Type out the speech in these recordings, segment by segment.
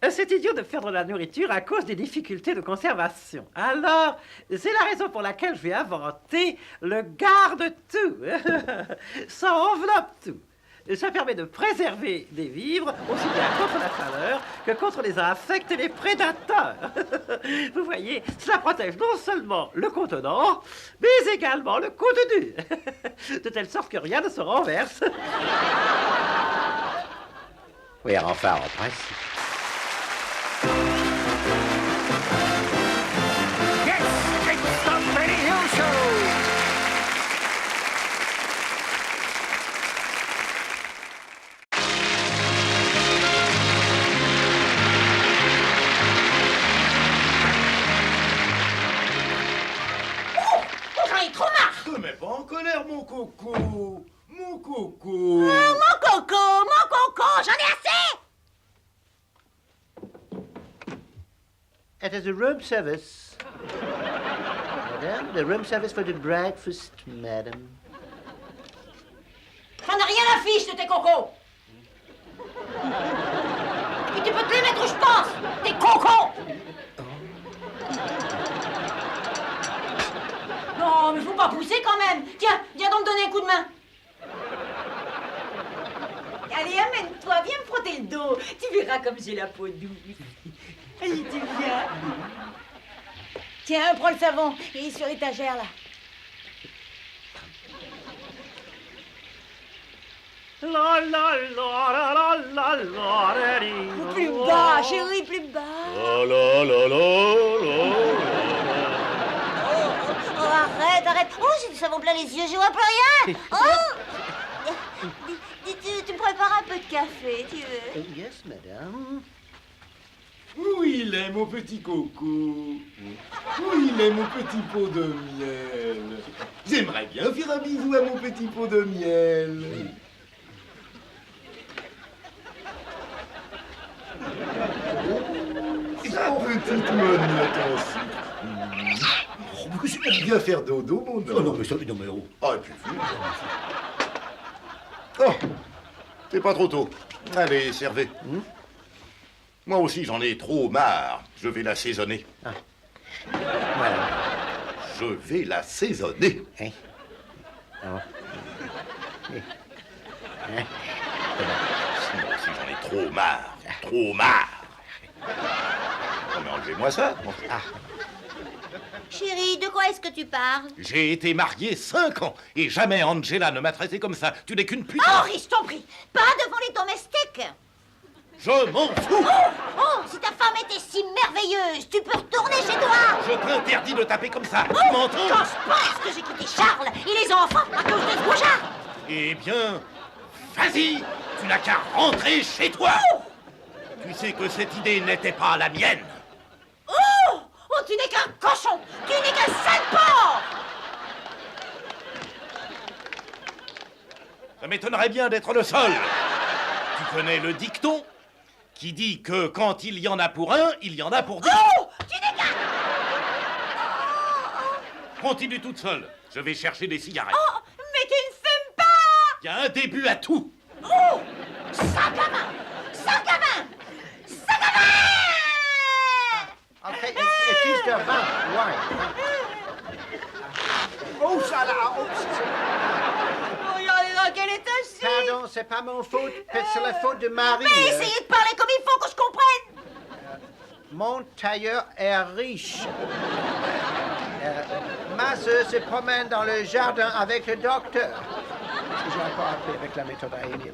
C'est idiot de perdre la nourriture à cause des difficultés de conservation. Alors, c'est la raison pour laquelle je vais inventer le garde-tout. Ça enveloppe tout. Ça permet de préserver des vivres aussi bien contre la chaleur que contre les insectes et les prédateurs. Vous voyez, cela protège non seulement le contenant, mais également le contenu. De telle sorte que rien ne se renverse. Oui, enfin, en principe. Mon coco! Mon coco! Mon coco! J'en ai assez! It is a room service. Madame, the room service for the breakfast, madam. J'en ai rien à fiche de tes cocos! Et tu peux te les mettre où je pense! Tes cocos! Non, mais faut pas pousser quand même! Tiens, viens donc me donner un coup de main! Allez, amène-toi, viens me frotter le dos. Tu verras comme j'ai la peau douce. Allez, tu viens. Tiens, prends le savon. Il est sur l'étagère, là. Plus bas, chérie, plus bas. Oh, arrête. Oh, j'ai du savon plein les yeux, je vois plus rien. Oh! Dis, tu me prépares un peu de café, tu veux? Yes, madame. Où il est, mon petit coco? Où il est, mon petit pot de miel? J'aimerais bien faire un bisou à mon petit pot de miel. Sa petite monette en sucre. Oh, j'aime bien faire dodo, mon homme. Oh non, mais ça, non, mais oh. Ah, et puis oh, c'est pas trop tôt. Allez, servez. Moi aussi, j'en ai trop marre. Je vais l'assaisonner. Ah. Voilà. Je vais l'assaisonner. Hein? Ah. Hein? Moi aussi, j'en ai trop marre. Trop marre. Non, mais enlevez-moi ça. Bon. Ah. Chérie, de quoi est-ce que tu parles? J'ai été marié 5 ans et jamais Angela ne m'a traité comme ça. Tu n'es qu'une pute. Oh, je t'en prie, pas devant les domestiques. Je m'en fous. Oh, si ta femme était si merveilleuse, tu peux retourner chez toi. Je t'interdis de taper comme ça. Oh, Tu m'entends? quand je pense que j'ai quitté Charles et les enfants à cause de ce goujat. Eh bien, vas-y. Tu n'as qu'à rentrer chez toi. Tu sais que cette idée n'était pas la mienne. Oh, tu n'es qu'un cochon. Tu n'es qu'un sale porc. Ça m'étonnerait bien d'être le seul. Tu connais le dicton qui dit que quand il y en a pour un, il y en a pour 10. Oh, tu n'es qu'un... Continue toute seule. Je vais chercher des cigarettes. Oh, mais tu ne fumes pas. Il y a un début à tout. Oh, sac à main. Sac à main. Sac à main. Okay, it is the vin. Wine. Oh, ça là. Oh, Regardez dans quel état je suis. pardon, c'est pas mon faute. C'est la faute de Marie. Mais essayez de parler comme il faut que je comprenne. Mon tailleur est riche. Ma sœur se promène dans le jardin avec le docteur. J'ai encore appris avec la méthode à Émile.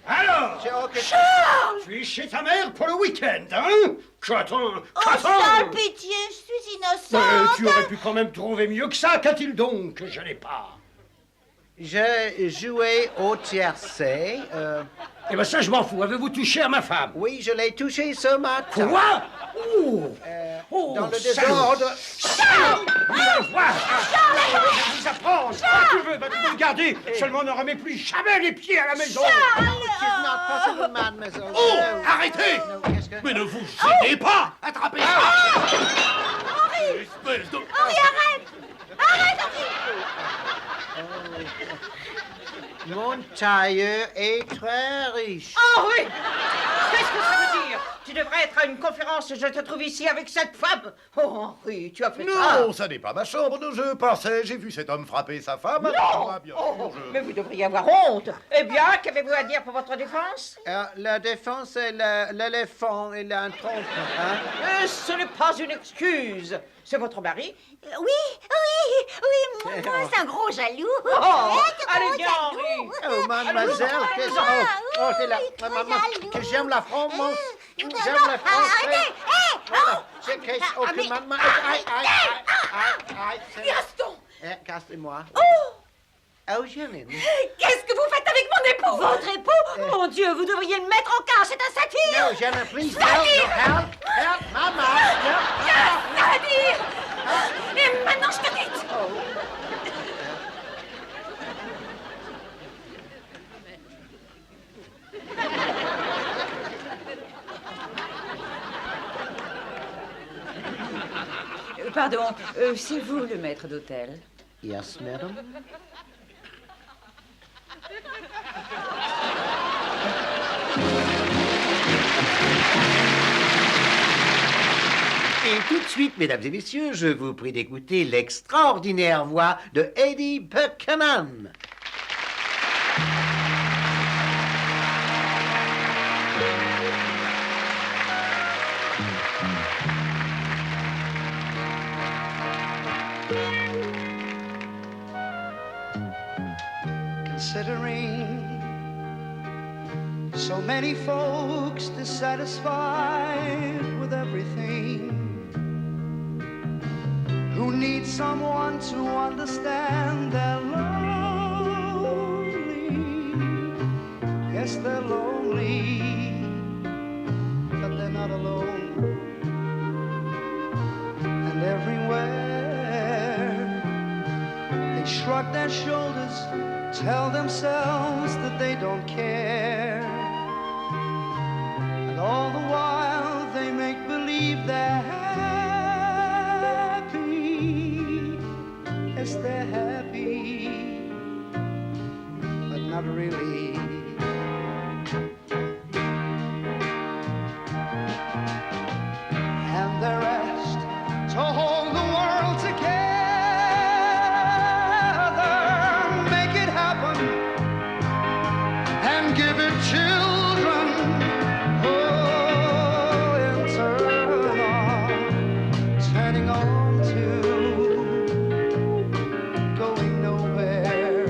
Alors, Charles! tu es chez ta mère pour le week-end, hein? Qu'attends? Oh, sale pitié, je suis innocente. Tu aurais pu quand même trouver mieux que ça. Qu'a-t-il donc que je n'ai pas? J'ai joué au tiercé. Eh ben ça, je m'en fous. Avez-vous touché à ma femme? Oui, je l'ai touché ce matin. Quoi? Dans le désordre. Charles! Vous allez voir! Je vous apprends! Tu veux me garder? Seulement ne remets plus jamais les pieds à la maison! It is not possible, mademoiselle. Oh, No. arrêtez! No, qu'est-ce que... Mais ne vous gênez pas! Attrapez ça! Espèce de... Henri, arrête! Arrête, Henri! Mon tailleur est très riche. Oh oui! Qu'est-ce que ça veut dire? Tu devrais maître à une conférence, je te trouve ici avec cette femme. Oh, Henri, tu as fait ça. Non, ça n'est pas ma chambre de jeu. Passez, j'ai vu cet homme frapper sa femme. Non. Ah, bien Oh, sûr, mais vous devriez avoir honte. Eh bien, qu'avez-vous à dire pour votre défense? La défense, c'est l'éléphant, il a un trompe. Hein? Ce n'est pas une excuse. C'est votre mari? Oui, moi, c'est un gros jaloux. Oh, allez gros bien, jaloux. Henri. Oh, mademoiselle, qu'est-ce que... Oh, c'est là. trop Maman, jaloux. que j'aime la France, moi. J'aime Non, la France. arrêtez. Voilà. C'est qu'est-ce... Oh, que mais- maman... Aïe, c'est... Gaston, Casse-moi. oh, Oh, Janine. qu'est-ce que vous faites avec mon époux? Votre époux? Mon Dieu, vous devriez le mettre en cage, c'est un satire. No, Janine, please, no, help, Mama. Satire. Et maintenant, je te quitte. Pardon, c'est vous le maître d'hôtel? Yes, madam. Et tout de suite, mesdames et messieurs, je vous prie d'écouter l'extraordinaire voix de Eddie Buchanan. Considering so many folks dissatisfied with everything, who need someone to understand they're lonely. Yes, they're lonely, but they're not alone. And everywhere they shrug their shoulders, tell themselves that they don't care. And all the while they make believe they're happy. Yes, they're happy, but not really. And they're asked to hold the world together. And give it children, oh, internal, turning on to going nowhere.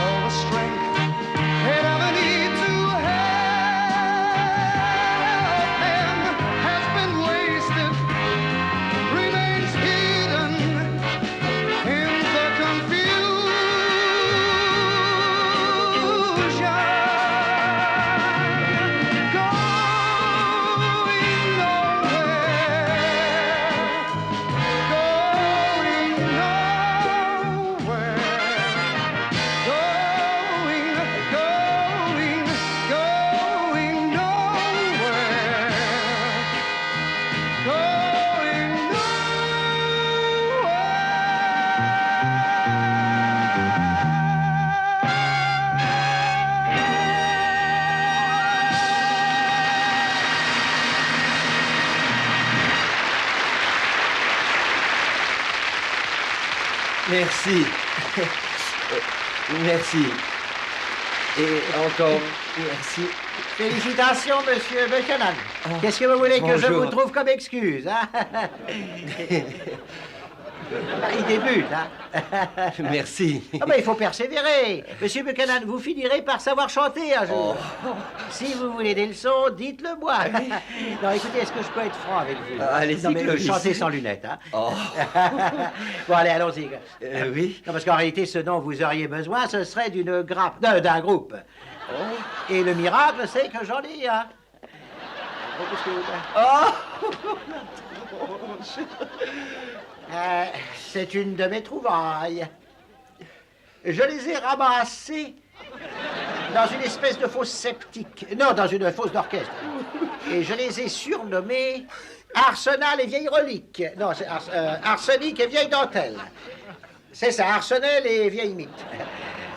All the strength they'd ever need to help them has been wasted, remains hidden in the confusion. Merci. Merci. Et encore, merci. Félicitations, monsieur Buchanan. Qu'est-ce que vous voulez que je vous trouve comme excuse, hein? Il débute, hein? Merci. Ah ben, il faut persévérer. Monsieur Buchanan, vous finirez par savoir chanter un jour. Si vous voulez des leçons, dites-le moi. Non, écoutez, est-ce que je peux être franc avec vous? Allez-y, Non, mais Clovis. chantez sans lunettes, hein? Bon, allez, allons-y. Oui. Non, parce qu'en réalité, ce dont vous auriez besoin, ce serait d'une grappe, d'un groupe. Et le miracle, c'est que j'en ai un. C'est une de mes trouvailles. Je les ai ramassés dans une espèce de fosse septique. Non, dans une fosse d'orchestre. Et je les ai surnommés Arsenal et vieille relique. Non, c'est arsenic et vieille dentelle. C'est ça, Arsenal et vieille mythe.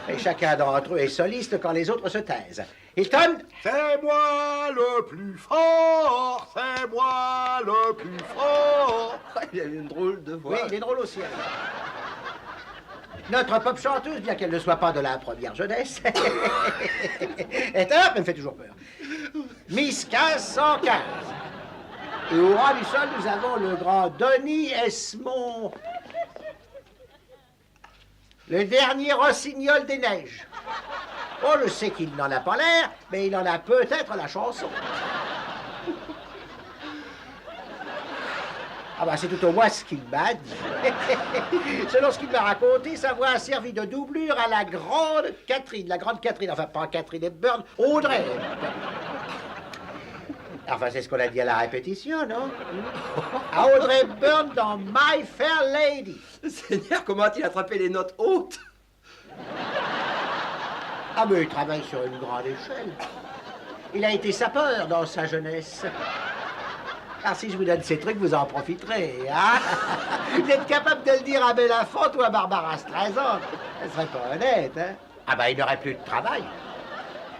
Et chacun d'entre eux est soliste quand les autres se taisent. Hilton? C'est moi le plus fort, c'est moi le plus fort. Il a une drôle de voix. Oui, il est drôle aussi. Notre pop chanteuse, bien qu'elle ne soit pas de la première jeunesse, est un, elle me fait toujours peur. Miss 1515. Et au rang du sol, nous avons le grand Denis Esmond. Le dernier rossignol des neiges. Oh, je sais qu'il n'en a pas l'air, mais il en a peut-être la chanson. Ah bah c'est tout au moins ce qu'il m'a dit. Selon ce qu'il m'a raconté, sa voix a servi de doublure à la grande Catherine, enfin pas Catherine Hepburn, Audrey. Enfin, c'est ce qu'on a dit à la répétition, non? À Audrey Hepburn dans My Fair Lady. Seigneur, comment a-t-il attrapé les notes hautes? Ah mais il travaille sur une grande échelle. Il a été sapeur dans sa jeunesse. Alors si je vous donne ces trucs, vous en profiterez, hein? Vous êtes capable de le dire à Belafonte ou à Barbara Streisand. Ce serait pas honnête, hein? Ah ben il n'aurait plus de travail.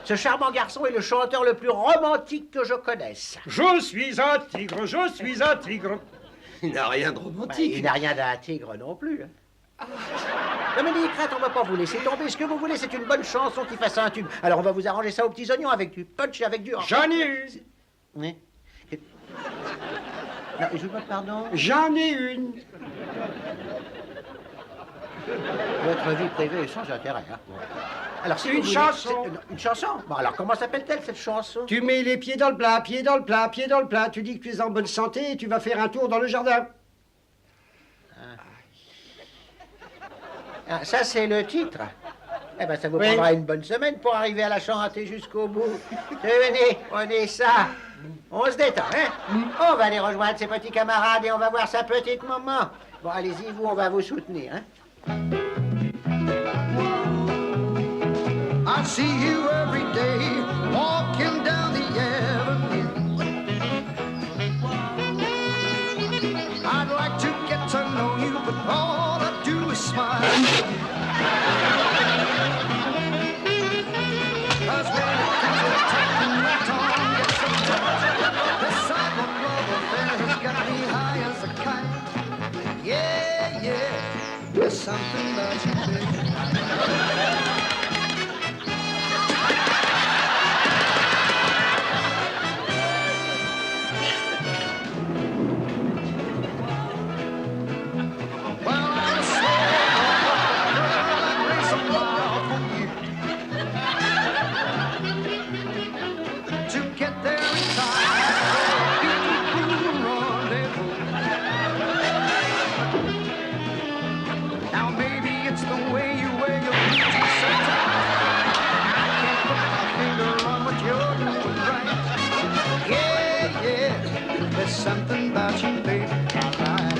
Ce charmant garçon est le chanteur le plus romantique que je connaisse. Je suis un tigre, je suis un tigre. Il n'a rien de romantique. Il n'a rien d'un tigre non plus. Hein. Dominique, on va pas vous laisser tomber. Ce que vous voulez, c'est une bonne chanson qui fasse un tube. Alors on va vous arranger ça aux petits oignons avec du punch et avec du... J'en ai une. Oui. Non, je vous demande pardon. J'en ai une. Votre vie privée est sans intérêt. Hein. Alors, si Une vous voulez- chanson. Une chanson? Bon, alors comment s'appelle-t-elle cette chanson? Tu mets les pieds dans le plat, pieds dans le plat, pieds dans le plat. Tu dis que tu es en bonne santé et tu vas faire un tour dans le jardin. Ah, ça, c'est le titre. Eh ben, ça vous Oui. prendra une bonne semaine pour arriver à la chanter jusqu'au bout. Venez, prenez ça. On se détend, hein? On va aller rejoindre ses petits camarades et on va voir sa petite maman. Bon, allez-y, vous, on va vous soutenir, hein? I see you every day walking down the avenue. I'd like to get to know you, but all I do is smile. 'Cause when it comes to taking my tongue gets so tight, this cycle love affair has got me high as a kite. Yeah, yeah, there's something about you, baby. Something about you, baby, I like.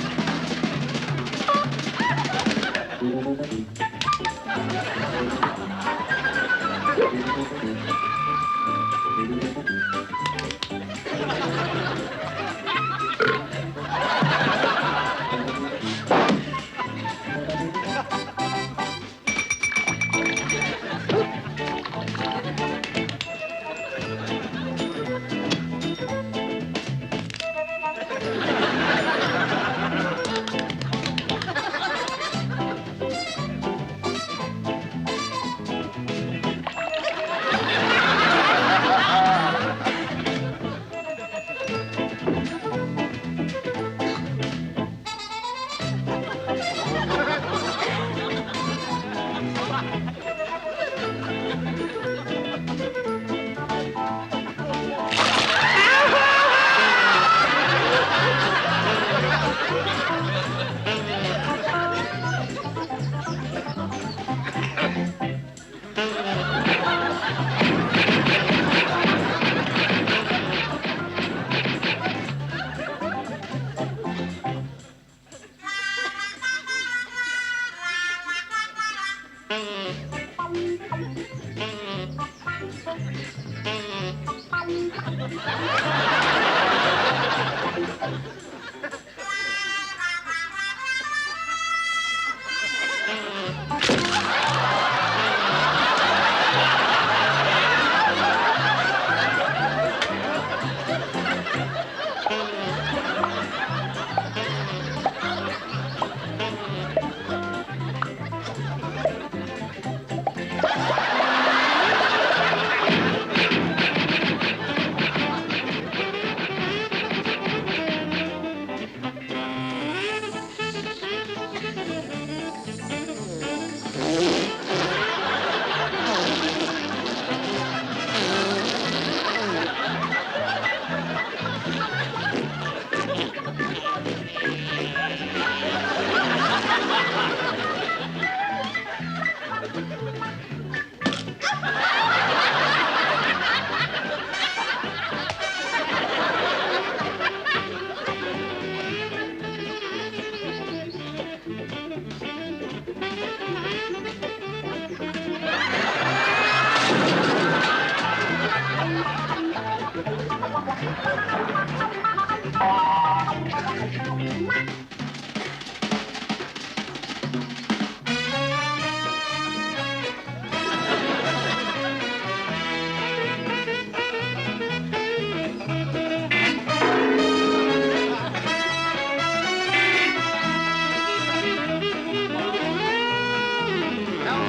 Now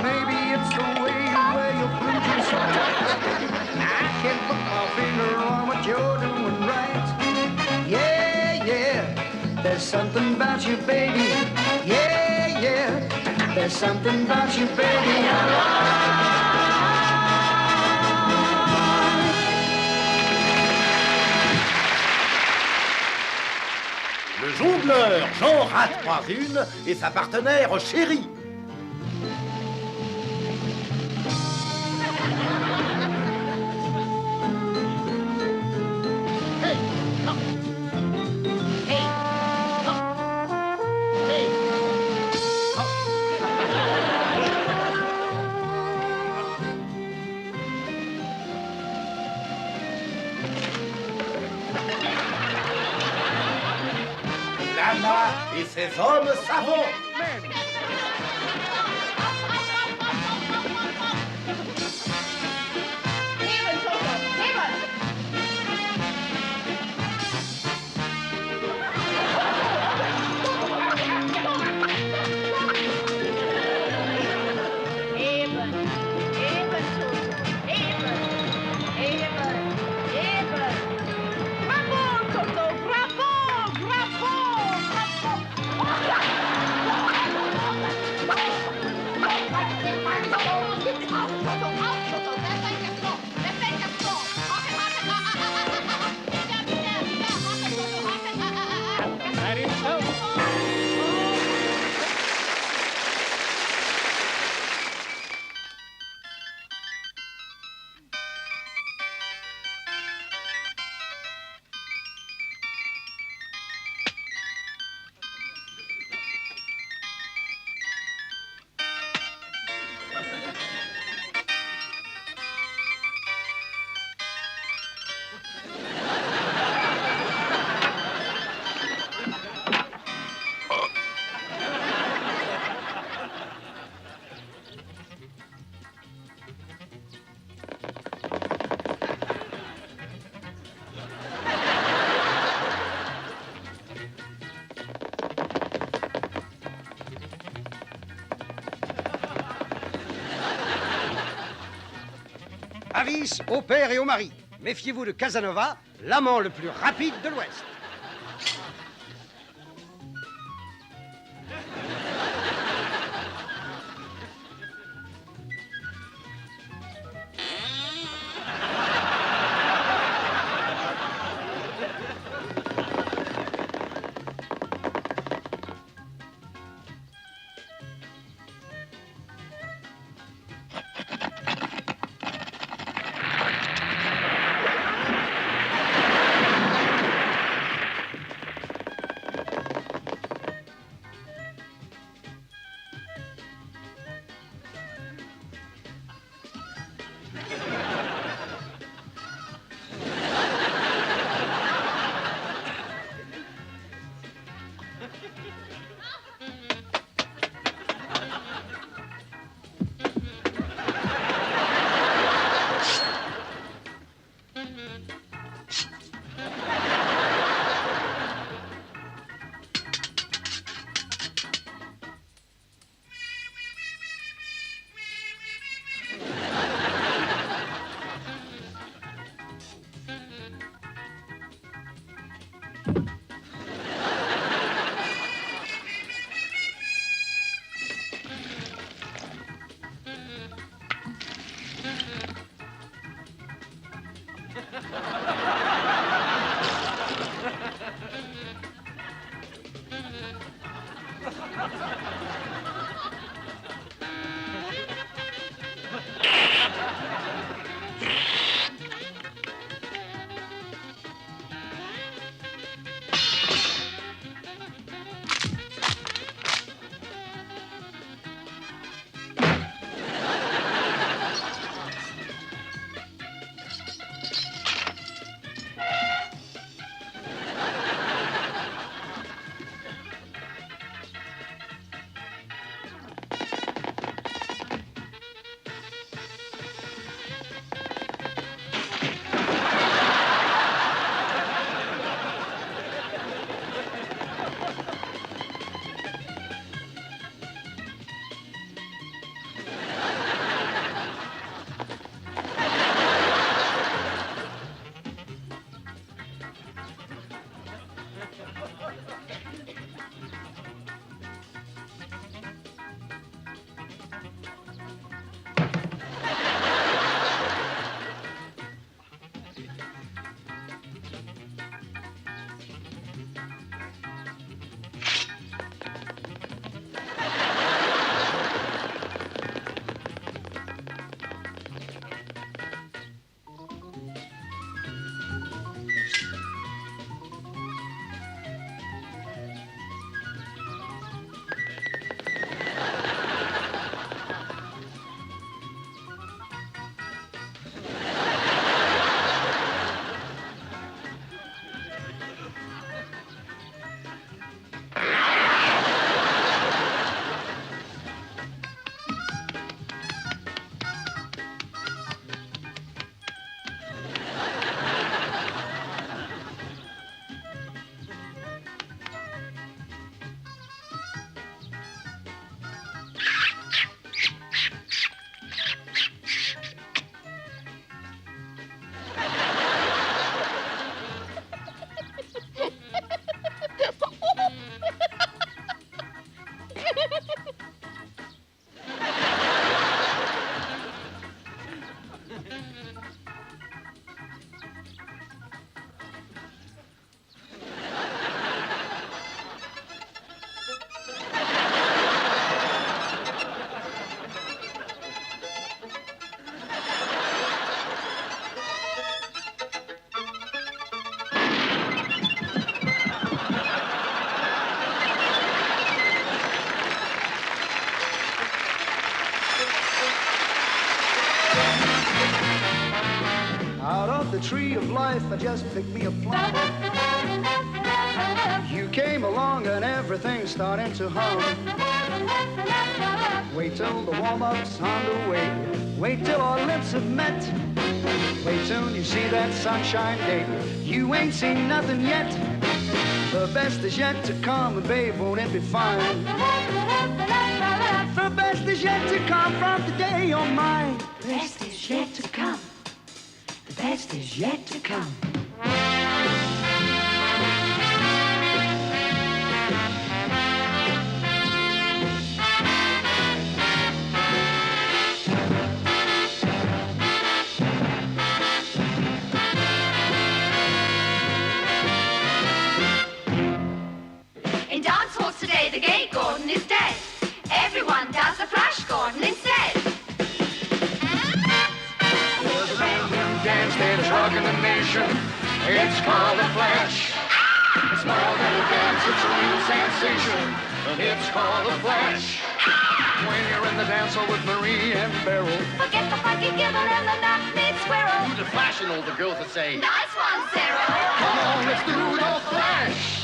maybe it's the way you wear your blue jeans so tight. I can't put my finger on what you're doing right. Yeah, yeah, there's something about you, baby. Yeah, yeah, there's something about you, baby. I like. Le jongleur Jean rate pas une et sa partenaire Chérie. Lama et ses hommes savants. Avis au père et au mari. Méfiez-vous de Casanova, l'amant le plus rapide de l'Ouest. life, I just picked me a plum. You came along and everything's starting to hum. Wait till the warm-up's underway. Wait till our lips have met. Wait till you see that sunshine day. You ain't seen nothing yet. The best is yet to come, and babe, won't it be fine? The best is yet to come from the day you're mine. The best is yet to come. The best is yet to come. In dance halls today, the gay Gordon is dead. Everyone does the flash Gordon instead. There's a brand new dance that is rocking the nation. It's called the Flash. It's more than a dance, it's a real sensation. It's called the Flash. When you're in the dance hall with Marie and Beryl, Forget the funky giggle and the knock-kneed squirrel. The Flash and all the girls that say, Nice one, Cyril. come on, let's do the Flash.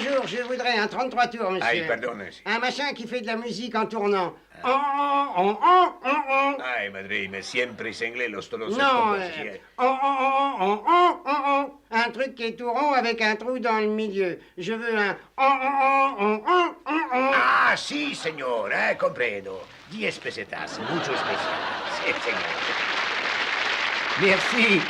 bonjour, je voudrais un 33 tours, monsieur. Ay, perdone. Un machin qui fait de la musique en tournant. Ay, madrina, siempre es inglés los tonos. Non, un truc qui est tout rond avec un trou dans le milieu. Je veux un Ah, sí, señor, comprendo. 10 pesetas, mucho especial. Sí, señor. Merci.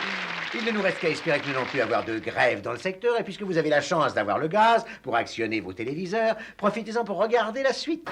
Il ne nous reste qu'à espérer que nous n'allons plus avoir de grève dans le secteur, et puisque vous avez la chance d'avoir le gaz pour actionner vos téléviseurs, profitez-en pour regarder la suite.